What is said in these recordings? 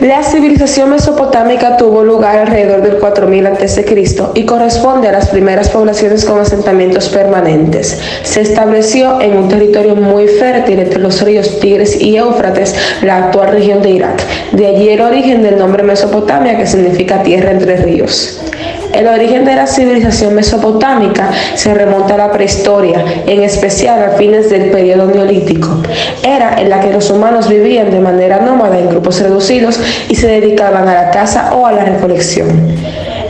La civilización mesopotámica tuvo lugar alrededor del 4000 a.C. y corresponde a las primeras poblaciones con asentamientos permanentes. Se estableció en un territorio muy fértil entre los ríos Tigris y Éufrates, la actual región de Irak. De allí el origen del nombre Mesopotamia, que significa tierra entre ríos. El origen de la civilización mesopotámica se remonta a la prehistoria, en especial a fines del periodo neolítico, era en la que los humanos vivían de manera nómada en grupos reducidos y se dedicaban a la caza o a la recolección.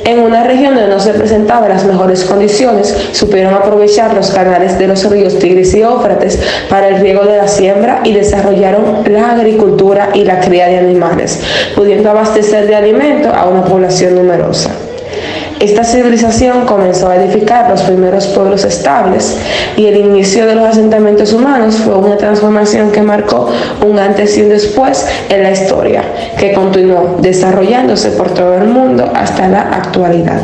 En una región donde no se presentaban las mejores condiciones, supieron aprovechar los canales de los ríos Tigris y Éufrates para el riego de la siembra y desarrollaron la agricultura y la cría de animales, pudiendo abastecer de alimento a una población numerosa. Esta civilización comenzó a edificar los primeros pueblos estables y el inicio de los asentamientos humanos fue una transformación que marcó un antes y un después en la historia, que continuó desarrollándose por todo el mundo hasta la actualidad.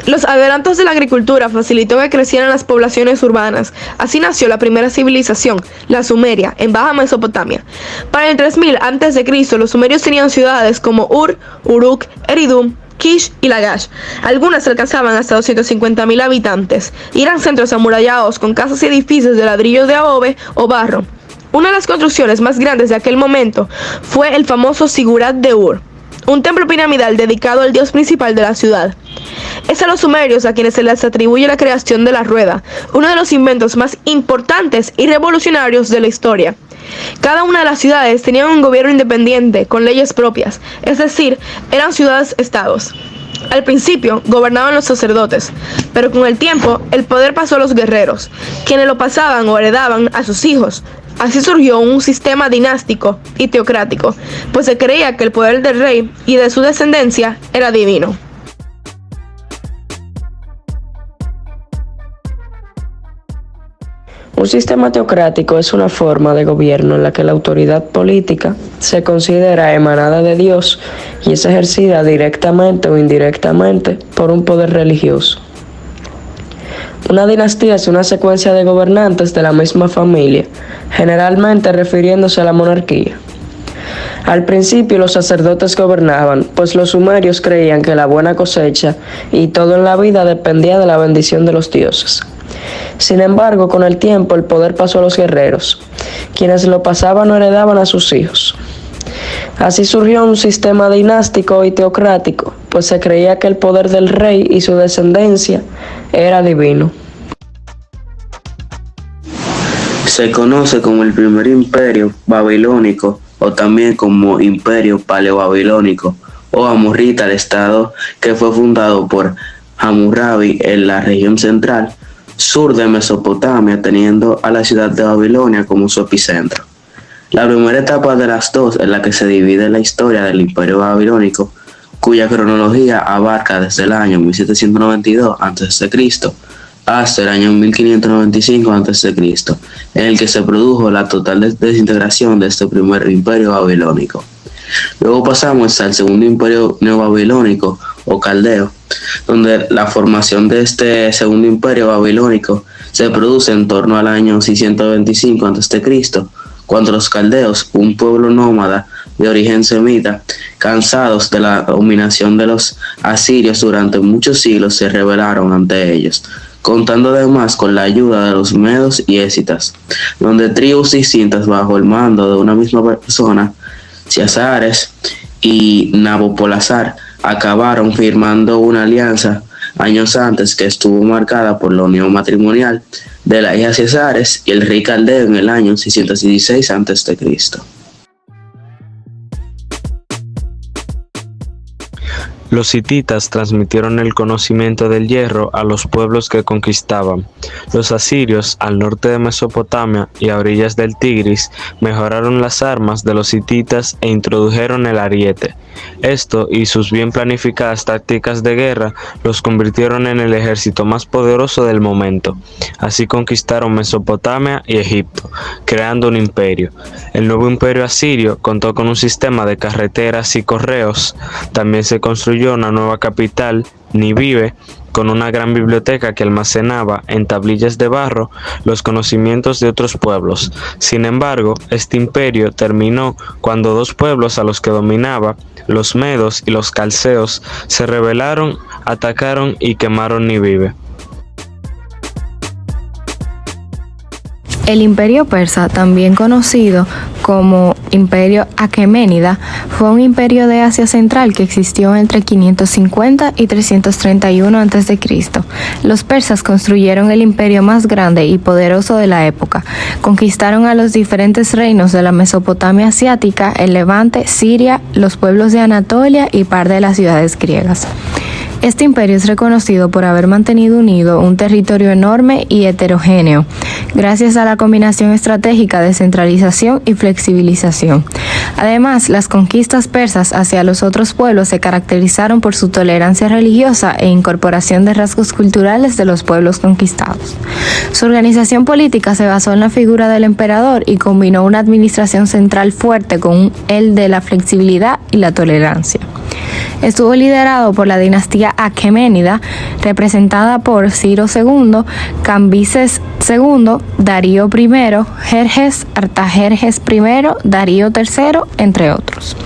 Los adelantos de la agricultura facilitó que crecieran las poblaciones urbanas. Así nació la primera civilización, la Sumeria, en Baja Mesopotamia. Para el 3000 a.C., los sumerios tenían ciudades como Ur, Uruk, Eridum, Kish y Lagash. Algunas alcanzaban hasta 250.000 habitantes y eran centros amurallados con casas y edificios de ladrillos de adobe o barro. Una de las construcciones más grandes de aquel momento fue el famoso Zigurat de Ur, un templo piramidal dedicado al dios principal de la ciudad. Es a los sumerios a quienes se les atribuye la creación de la rueda, uno de los inventos más importantes y revolucionarios de la historia. Cada una de las ciudades tenía un gobierno independiente con leyes propias, es decir, eran ciudades-estados. Al principio gobernaban los sacerdotes, pero con el tiempo el poder pasó a los guerreros, quienes lo pasaban o heredaban a sus hijos. Así surgió un sistema dinástico y teocrático, pues se creía que el poder del rey y de su descendencia era divino. Un sistema teocrático es una forma de gobierno en la que la autoridad política se considera emanada de Dios y es ejercida directamente o indirectamente por un poder religioso. Una dinastía es una secuencia de gobernantes de la misma familia, generalmente refiriéndose a la monarquía. Al principio los sacerdotes gobernaban, pues los sumerios creían que la buena cosecha y todo en la vida dependía de la bendición de los dioses. Sin embargo, con el tiempo el poder pasó a los guerreros, quienes lo pasaban o heredaban a sus hijos. Así surgió un sistema dinástico y teocrático, pues se creía que el poder del rey y su descendencia era divino. Se conoce como el primer imperio babilónico o también como imperio paleobabilónico o amorrita, el estado que fue fundado por Hammurabi en la región central sur de Mesopotamia, teniendo a la ciudad de Babilonia como su epicentro. La primera etapa de las dos en la que se divide la historia del imperio babilónico, cuya cronología abarca desde el año 1792 a.C. hasta el año 1595 a.C., en el que se produjo la total desintegración de este primer imperio babilónico. Luego pasamos al segundo imperio neobabilónico o caldeo, donde la formación de este segundo imperio babilónico se produce en torno al año 625 a.C., cuando los caldeos, un pueblo nómada de origen semita, cansados de la dominación de los asirios durante muchos siglos, se rebelaron ante ellos, contando además con la ayuda de los medos y ésitas, donde tribus distintas bajo el mando de una misma persona, Ciasares y Nabopolassar, acabaron firmando una alianza años antes que estuvo marcada por la unión matrimonial de la hija Ciasares y el rey caldeo en el año 616 a.C. Los hititas transmitieron el conocimiento del hierro a los pueblos que conquistaban. Los asirios, al norte de Mesopotamia y a orillas del Tigris, mejoraron las armas de los hititas e introdujeron el ariete. Esto y sus bien planificadas tácticas de guerra los convirtieron en el ejército más poderoso del momento. Así conquistaron Mesopotamia y Egipto, creando un imperio. El nuevo imperio asirio contó con un sistema de carreteras y correos. También se construyó una nueva capital, Nínive, con una gran biblioteca que almacenaba en tablillas de barro los conocimientos de otros pueblos. Sin embargo, este imperio terminó cuando dos pueblos a los que dominaba, los medos y los calceos, se rebelaron, atacaron y quemaron Nínive. El imperio persa, también conocido como imperio aqueménida, fue un imperio de Asia Central que existió entre 550 y 331 a.C. Los persas construyeron el imperio más grande y poderoso de la época. Conquistaron a los diferentes reinos de la Mesopotamia asiática, el Levante, Siria, los pueblos de Anatolia y par de las ciudades griegas. Este imperio es reconocido por haber mantenido unido un territorio enorme y heterogéneo, gracias a la combinación estratégica de centralización y flexibilización. Además, las conquistas persas hacia los otros pueblos se caracterizaron por su tolerancia religiosa e incorporación de rasgos culturales de los pueblos conquistados. Su organización política se basó en la figura del emperador y combinó una administración central fuerte con el de la flexibilidad y la tolerancia. Estuvo liderado por la dinastía aqueménida, representada por Ciro II, Cambises II, Darío I, Jerjes, Artajerjes I, Darío III, entre otros.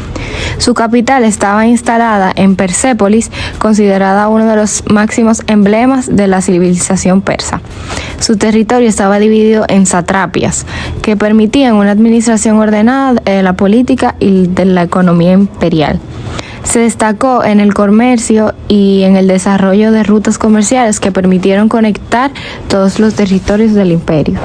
Su capital estaba instalada en Persépolis, considerada uno de los máximos emblemas de la civilización persa. Su territorio estaba dividido en satrapias, que permitían una administración ordenada de la política y de la economía imperial. Se destacó en el comercio y en el desarrollo de rutas comerciales que permitieron conectar todos los territorios del imperio.